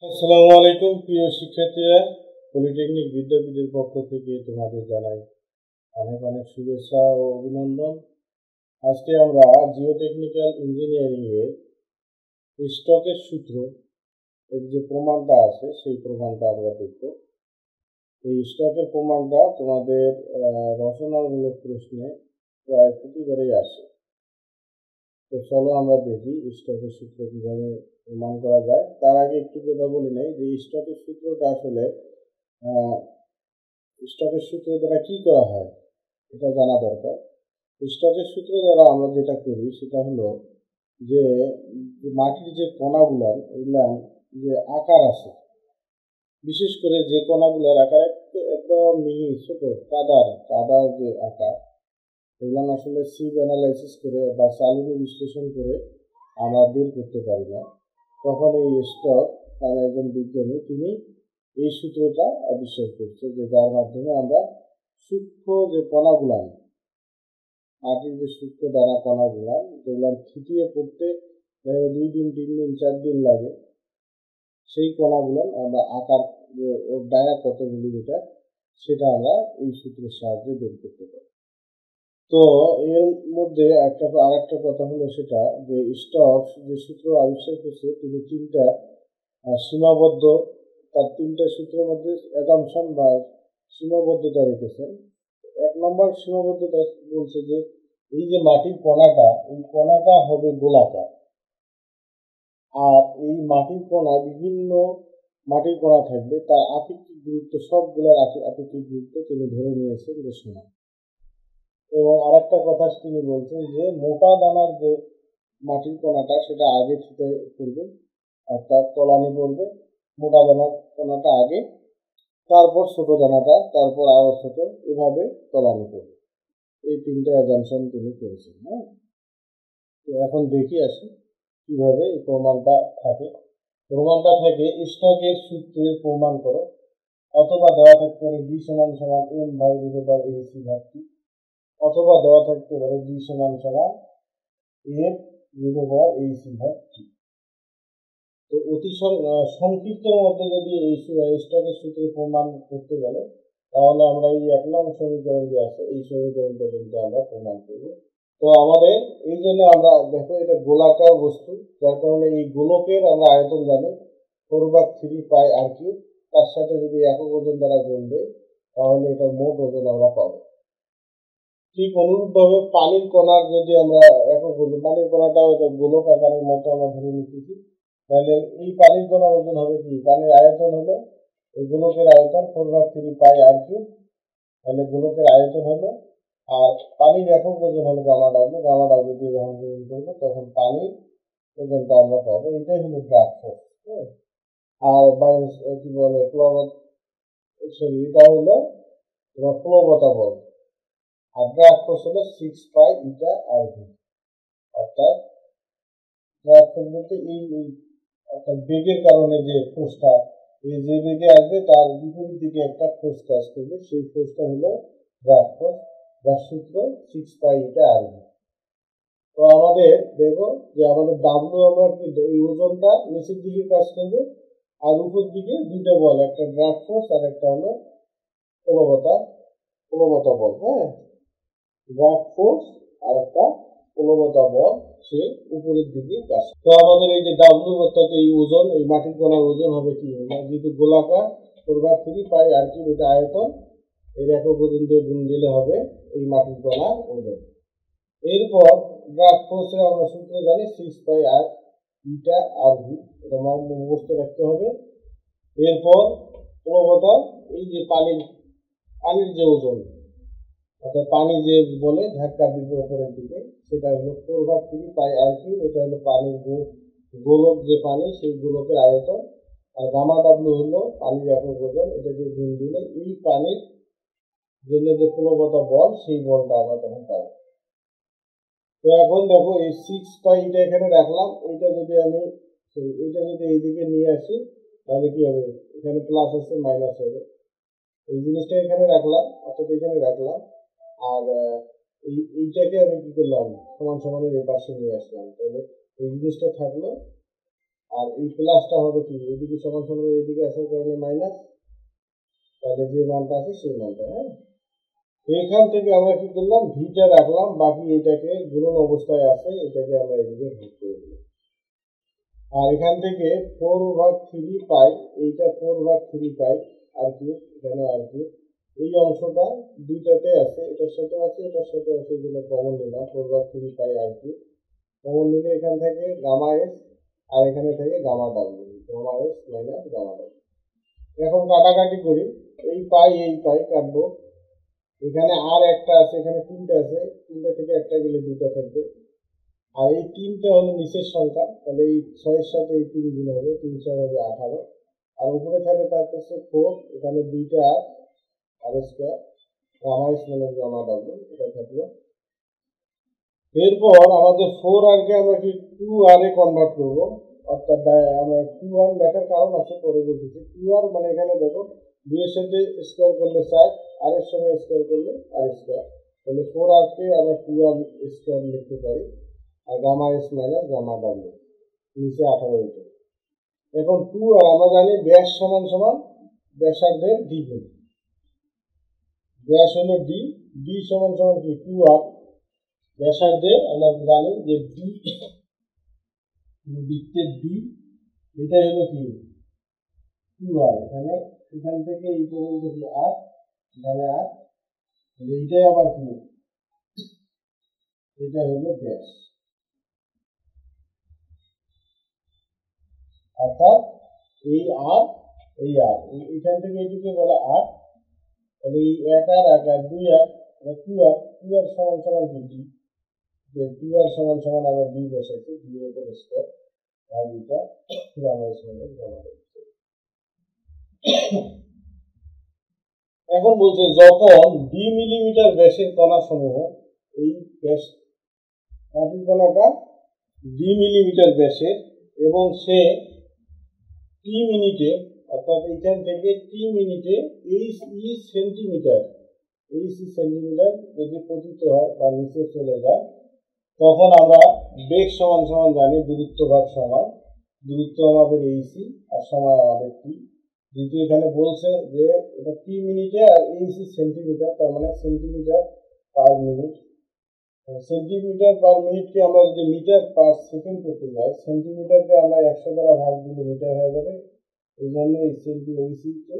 আসসালামু আলাইকুম প্রিয় শিক্ষার্থীরা, পলিটেকনিক বিদ্যাপীঠের পক্ষ থেকে তোমাদের জানাই অনেক অনেক শুভেচ্ছা ও অভিনন্দন। আজকে আমরা জিওটেকনিক্যাল ইঞ্জিনিয়ারিং এর স্টকের সূত্র এর যে প্রমাণটা আছে সেই প্রমাণটা আমরা দেখব। এই স্টকের প্রমাণটা তোমাদের রচনামূলক প্রশ্নে প্রায় প্রতিবারেই আসে। তো চলো আমরা দেখি স্টকের সূত্র কিভাবে প্রমাণ করা যায়। তার আগে একটু কথা বলে নেই যে স্টকের সূত্রটা আসলে স্টকের সূত্র দ্বারা কি করা হয় এটা জানা দরকার। স্টকের সূত্র দ্বারা আমরা যেটা করি সেটা হলো যে মাটির যে কণাগুলার এগুলার যে আকার আছে, বিশেষ করে যে কণাগুলার আকার একদম মিহি ছোট কাদার যে আকার, এগুলো আসলে সিভ অ্যানালাইসিস করে বা চালনী বিশ্লেষণ করে আমরা বের করতে পারি না। তখন এই স্টক নামে একজন বিজ্ঞানী তিনি এই সূত্রটা আবিষ্কার করছে, যে যার মাধ্যমে আমরা সূক্ষ্ম যে কণাগুলান, মাটির যে সূক্ষ্ম দানা কণাগুলান যেগুলো থিতিয়ে পড়তে 2 দিন 3 দিন 4 দিন লাগে, সেই কণাগুলান আমরা আকার যে ওর ডায়া কত মিলিমিটার সেটা আমরা এই সূত্রের সাহায্যে বের করতে পারি। তো এর মধ্যে আরেকটা কথা হলো সেটা যে স্টক যে সূত্র আবিষ্কার করছে তিনি তার তিনটা সূত্রের মধ্যে অ্যাজাম্পশন বা সীমাবদ্ধতা রেখেছেন। 1 নম্বর সীমাবদ্ধতা বলছে যে এই যে মাটির কণাটা, এই কণাটা হবে গোলাকার, আর এই মাটির কণা বিভিন্ন মাটির কণা থাকবে, তার আপেক্ষিক গুরুত্ব সবগুলোর আপেক্ষিক গুরুত্ব তিনি ধরে নিয়েছেন যে সমান। এবং আরেকটা কথা তিনি বলছেন যে মোটা দানার যে মাটির কণাটা সেটা আগে থিতে পড়বে, অর্থাৎ তলানি পড়বে, মোটা দানার কণাটা আগে, তারপর ছোট দানাটা, তারপর আরো ছোট, এভাবে তলানি পড়বে। এই তিনটা অ্যাজাম্পশন তিনি করেছেন। তো এখন দেখি আসি কিভাবে এই প্রমাণটা থাকে। প্রমাণটা থাকে স্টকের সূত্রের প্রমাণ করো, অথবা দেওয়া থাকতে পারে ডি সমান সমান এম ভাগ রুট ওভার এসি ভাগ টি, অথবা দেওয়া থাকতে পারে ডি সমান সমান এফ রুট ওভার এইসি ভাগ টি। তো অতি সংক্ষিপ্তের মধ্যে যদি এই স্টকের সূত্রে প্রমাণ করতে বলে তাহলে আমরা এই 1 নং সমীকরণ যে আছে এই সমীকরণ পর্যন্ত আমরা প্রমাণ করব। তো আমাদের এই জন্য আমরা দেখো এটা গোলাকার বস্তু, যার কারণে এই গোলকের আমরা আয়তন জানি 4/3 পাই আর কিউব। তার সাথে যদি একক ওজন দ্বারা গুণ দেই তাহলে এটার মোট ওজন আমরা পাবো। ঠিক অনুরূপভাবে পানির কণার যদি আমরা একক ওজন, পানির কণাটাও এটা গোলক আকারের মতো আমরা ধরে নিতেছি, তাহলে এই পানির কণার ওজন হবে কি, পানির আয়তন হলো এই গোলকের আয়তন 4/3 পাই আর কিউব, তাহলে গোলকের আয়তন হলো, আর পানির একক ওজন হলো গামা ডাব্লিউ দিয়ে যখন গুণ করবো তখন পানির ওজনটা আমরা পাবো। এটাই হলো ড্রাগ ফোর্স। আর কি বলে এটা হলো প্লবতা বল, আর ড্রাগ ফোর্স হলো 6 পাই ইটা আর ভি। অর্থাৎ ড্রাগ ফোর্স বলতে এই অর্থাৎ বেগের কারণে যে ফোর্সটা, এই যে বেগে আসবে তার বিপরীত দিকে একটা ফোর্স কাজ করবে, সেই ফোর্সটা হলো ড্রাগ ফোর্স, যার সূত্র 6 পাই ইটা আর ভি। তো আমাদের দেখো যে আমাদের ডাব্লিউ আমরা কি, এই ওজনটা নিচের দিকে কাজ করবে, আর উপর দিকে দুইটা বল, একটা ড্রাগ ফোর্স আর একটা হলো প্লবতা বল। ড্রাগ ফোর্স আর একটা প্লবতা বল সে উপরের দিকে কাজ। তো আমাদের এই যে ডাব্লিউ অর্থাৎ এই ওজন, এই মাটির কণার ওজন হবে কি, যেহেতু গোলাকার 4/3 পাই আর কি, এটা আয়তন, এর একক ওজন দিয়ে গুণ দিলে হবে এই মাটির কণার ওজন। এরপর ড্রাগ ফোর্সের আমরা সূত্র জানি 6 পাই আর ইটা আর ভি, এটা মুখস্থ রাখতে হবে। এরপর প্লবতা, এই যে পানির যে ওজন, অর্থাৎ পানি যে বলে ধাক্কা দিবে উপরের দিকে, সেটা হলো 4/3 পাই আর কি, এটা হলো পানির গোলক, যে পানি সেই গোলকের আয়তন, আর গামা ডাব্লিউ হলো পানির একক ওজন, এটা যে গুণ দিলে এই পানির জন্য যে প্লবতা বল সেই বলটা আমরা তখন পাবো। তো এখন দেখো এই 6 পাই এটা এখানে রাখলাম, এটা যদি এইদিকে নিয়ে আসি তাহলে কি হবে, এখানে প্লাস আছে মাইনাস হবে, এই জিনিসটা এখানে রাখলাম, অর্থাৎ এখানে রাখলাম, আর এইটাকে আমি কি করলাম সমান সমানের এই পাশে নিয়ে আসলাম, তাহলে এই জিনিসটা থাকলো, আর এই প্লাসটা হবে কি, এদিকে সমান সমান এইদিকে আসার কারণে মাইনাস, তাহলে যে মানটা আছে সেই মানটা। হ্যাঁ, এইখান থেকে আমরা কি করলাম, ভিটা রাখলাম, বাকি এটাকে গুণন অবস্থায় আছে, এটাকে আমরা এদিকে ভাগ করে দিলাম। আর এখান থেকে 4/3 পাই, এইটা 4/3 পাই আর কি, এখানে আর কি এই অংশটা দুইটাতে আছে, এটার সাথে আছে এটার সাথে আছে, এগুলো কমন নিলাম, 4/3 পাই আর কি কমন নিলে এখান থেকে গামা এস, আর এখানে থেকে gamma W, gamma S minus gamma W. এখন কাটাকাটি করি, এই পাই কাটবো, এখানে আর একটা আছে, এখানে তিনটা আছে, তিনটা থেকে একটা গেলে দুইটা থাকবে, আর এই তিনটা হলো নিচের সংখ্যা, তাহলে এই 6-এর সাথে এই 3 গুণ হবে, 3-6 হবে 18, আর উপরে থাকে থাকতেছে 4, এখানে দুইটা আর square gamma S minus gamma W, এটা থাকলো। এরপর আমাদের 4 আরকে আমরা কি 2 আর এ কনভার্ট করবো, অর্থাৎ আমরা 2 আর লেখার কারণ আছে, পরে বলতেছি। 2 আর মানে এখানে দেখো 2 এর সাথে স্কোয়ার করলে 4, আর এর সঙ্গে স্কোয়ার করলে আর স্কোয়ার, তাহলে 4 আরকে আমরা 2 আর স্কোয়ার লিখতে পারি, আর gamma S minus gamma W নিচে 18 এটা। এখন 2 আর আমরা জানি ব্যাস সমান সমান ব্যাসার্ধের দ্বিগুণ, ব্যাস হলো ডি, ডি সমান সমান কি 2 আর, ব্যাসার্ধের আমরা জানি যে ডি, বৃত্তের ডি, এটা হলো কি 2 আর, এখানে এখান থেকে এই পর্যন্ত কি আর, এখানে আর, এইটাই আবার কি, এটা হলো ব্যাস, অর্থাৎ এই আর এই আর, এখান থেকে এইটিকে বলা আর, তাহলে এই 1 আর 1 আর 2 আর 2 আর, 2 আর সমান সমান কি ডি, 2 আর সমান সমান আমরা ডি বসাইছি, ডি এর উপর স্কয়ার আর এটা gamma S minus gamma W. এখন বলছে যখন 2 মিলিমিটার ব্যাসের কণা সমূহ, এই ব্যাস মাটির কণাটা 2 মিলিমিটার ব্যাসের এবং সে টি মিনিটে, অর্থাৎ এখান থেকে টি মিনিটে সেন্টিমিটার সেন্টিমিটার যদি পতিত হয় বা নিচে চলে যায়, তখন আমরা বেগ সমান সমান জানি দূরত্ব ভাগ সময়, দূরত্ব আমাদের এইসি আর সময় আমাদের টি, যেহেতু এখানে বলছে যে এটা টি মিনিটে আর এইসি সেন্টিমিটার, তার মানে centimetre per minute, centimetre per মিনিটকে আমরা যদি মিটার পার সেকেন্ড করতে যাই, সেন্টিমিটারকে আমরা 100 দ্বারা ভাগ দিলে মিটার হয়ে যাবে, এই জন্য এই এইসিকে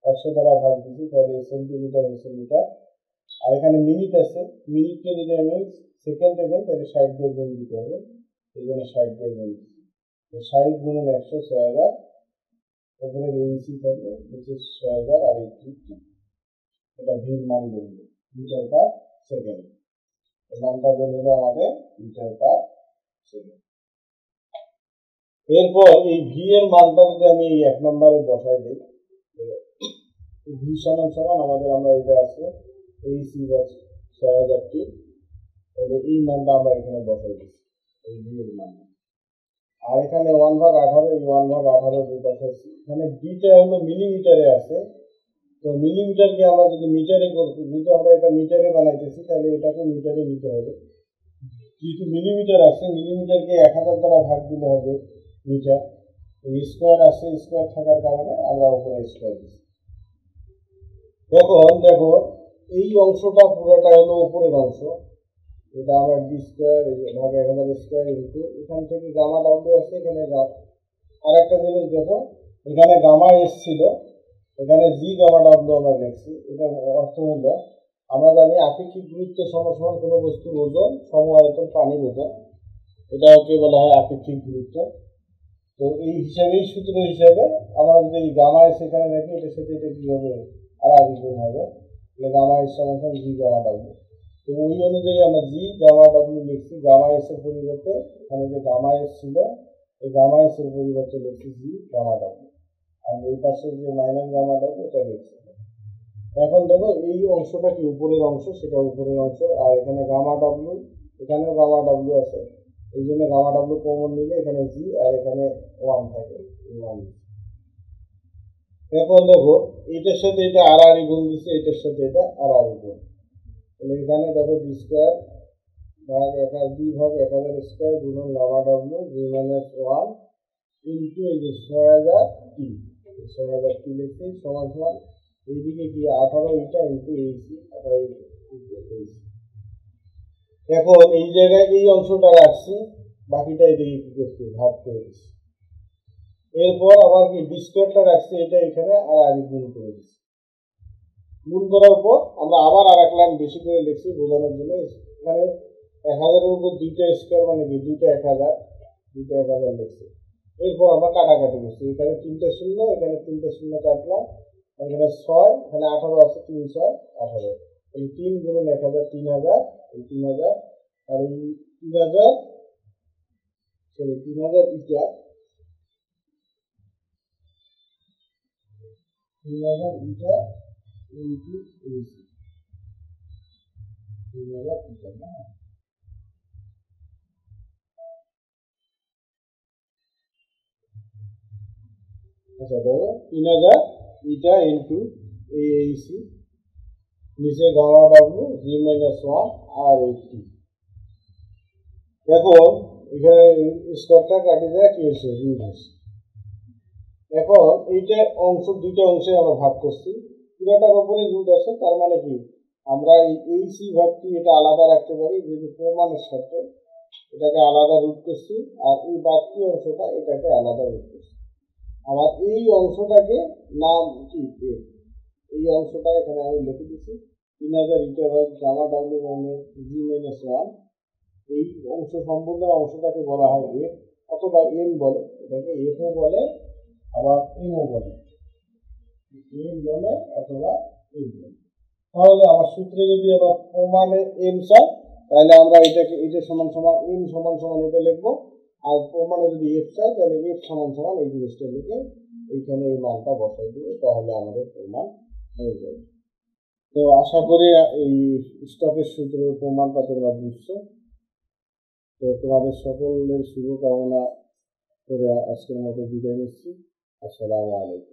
100 দ্বারা ভাগ দিচ্ছি, তাহলে সেন্টিমিটার হচ্ছে মিটার। আর এখানে মিনিট আছে, মিনিটকে যদি আমি সেকেন্ডে দেই তাহলে 60 দিয়ে গুণ দিতে হবে, এই জন্য 60 দিয়ে গুণ দিচ্ছি, 60 গুণন 100 6000, তারপরে এইসি থাকবে নিচে 6000 আর এই এটা ভির মান বলবো মিটার পার সেকেন্ড, এই মানটা বের হলো আমাদের মিটার পার সেকেন্ড। এরপর এই ভি এর মানটা যদি আমি এই 1 নম্বরে বসাই দিই, ভি সমান সমান আমাদের, আমরা এটা আছে এইসি বা 6000টি, তাহলে এই মানটা আমরা এখানে বসাই দিচ্ছি, এই ভি এর মান। আর এখানে 1/18, এই 1/18 দুই পাশে আছে, এখানে বিটা হলো মিলিমিটারে আছে, তো মিলিমিটারকে আমরা যদি মিটারে করতে, যেহেতু আমরা এটা মিটারে বানাইতেছি তাহলে এটাকে মিটারে নিতে হবে, যেহেতু মিলিমিটার আছে মিলিমিটারকে 1000 দ্বারা ভাগ দিলে হবে মিটার, স্কোয়ার আছে, স্কোয়ার থাকার কারণে আমরা উপরে স্কোয়ার দিচ্ছি। এখন দেখো এই অংশটা পুরোটা হলো উপরের অংশ, এটা আমরা ডি স্কোয়ার ভাগ 1000 স্কোয়ার ইন্টু, এখান থেকে গামা ডাব্লিউ আছে, এখানে আর একটা জিনিস দেখো, এখানে গামা এস ছিল, এখানে জি গামা ডাব্লিউ আমরা লিখছি, এটা অর্থ হলো আমরা জানি আপেক্ষিক গুরুত্ব সমান কোনো বস্তুর ওজন সম আয়তন পানির ওজন, এটাকে বলা হয় আপেক্ষিক গুরুত্ব। তো এই হিসাবে, এই সূত্র হিসাবে আমরা যদি গামা এস এখানে রাখি, এটার সাথে এটা কি হবে আর আর গুণ হবে, তাহলে গামা এস সমান জি গামা ডাব্লিউ। তো ওই অনুযায়ী আমরা জি গামা ডাব্লিউ লিখছি, গামা এস এর পরিবর্তে এখানে যে গামা এস ছিল এই গামা এস এর পরিবর্তে লিখছি জি গামা ডাব্লিউ, আর এই পাশে যে মাইনাস গামা ডাব্লিউ এটা লিখছি। এখন দেখো এই অংশটা কি উপরের অংশ, সেটা উপরের অংশ, আর এখানে গামা ডাব্লিউ, এখানেও গামা ডাব্লিউ আছে, এই জন্য গামা ডাব্লিউ কমন নিলে এখানে জি আর এখানে 1 থাকে, 1। এখন দেখো এটার সাথে এটা আর আর গুণ দিচ্ছে, এটার সাথে এটা আর আর গুণ, তাহলে এখানে দেখো ডি স্কোয়ার ভাগ 2 ভাগ 1000 স্কোয়ার গুণন gamma W G minus 1 into এই যে 6000t, 6000t লিখে সমান সমান এইদিকে কি 18 এটা ইন্টু এইচি 18 ইন্টু এইচি। এখন এই জায়গায় এই অংশটা রাখছি, বাকিটা এদিকে কি করছি ভাগ করে দিচ্ছি। এরপর আবার কি ডি স্কোয়ারটা রাখছি, এটা এখানে আর গুণ করে দিচ্ছি। গুণ করার পর আমরা আবার আর এক লাইন বেশি করে লিখছি বোঝানোর জন্য। এখানে 1000-এর উপর 2টা স্কোয়ার মানে কি 2টা 1000, 2টা 1000 লিখছি। এরপর আমরা কাটাকাটি করছি, এখানে 3টা শূন্য, এখানে 3টা শূন্য কাটলাম, এখানে 6, এখানে 18 আছে, 3 6 18, এই 3 গুণন 1000 3000, এই 3000 আর এই 3000 সরি 3000 ইটা 3000 ইটা ইন্টু এইচি 3000 ইটা না। আচ্ছা ধরো 3000 ইটা ইন্টু এইচি, নিচে গামা ডাব্লু জি মাইনাস 1 আর 80। এখন এখানে স্কোয়ারটা কাটে যায় কি হচ্ছে রুট হচ্ছে। এখন এইটা অংশ দুইটা অংশে আমরা ভাগ করছি, পুরোটার উপরে রুট আছে, তার মানে কি আমরা এই সি ভাগটি এটা আলাদা রাখতে পারি, যেহেতু প্রমাণের সাথে এটাকে আলাদা রুট করছি, আর এই বাকি অংশটা এটাকে আলাদা রুট করছি। আবার এই অংশটাকে নাম কি এই অংশটা এখানে আমি লিখে দিচ্ছি 3000 ইটা ভাগ গামা ডাব্লিউ মানে জি মাইনাস 1। এই অংশ সম্পূর্ণ অংশটাকে বলা হয় এফ অথবা এম বলে, এটাকে এফও বলে আবার এমও বলে, এম বলে অথবা এম বলে। তাহলে আমার সূত্রে যদি আবার প্রমাণে এম চাই, তাহলে আমরা এটাকে এটা সমান সমান এম সমান সমান এটা লিখবো, আর প্রমাণে যদি এফ চাই তাহলে এফ সমান সমান এই জিনিসটা লিখে এইখানে এই মানটা বসাই দিব, তাহলে আমাদের প্রমাণ হয়ে যাবে। তো আশা করি এই স্টকের সূত্র প্রমাণটা তোমরা বুঝছো। তো তোমাদের সকলের শুভকামনা করে আজকের মতো বিদায় নিচ্ছি। আসসালামু আলাইকুম।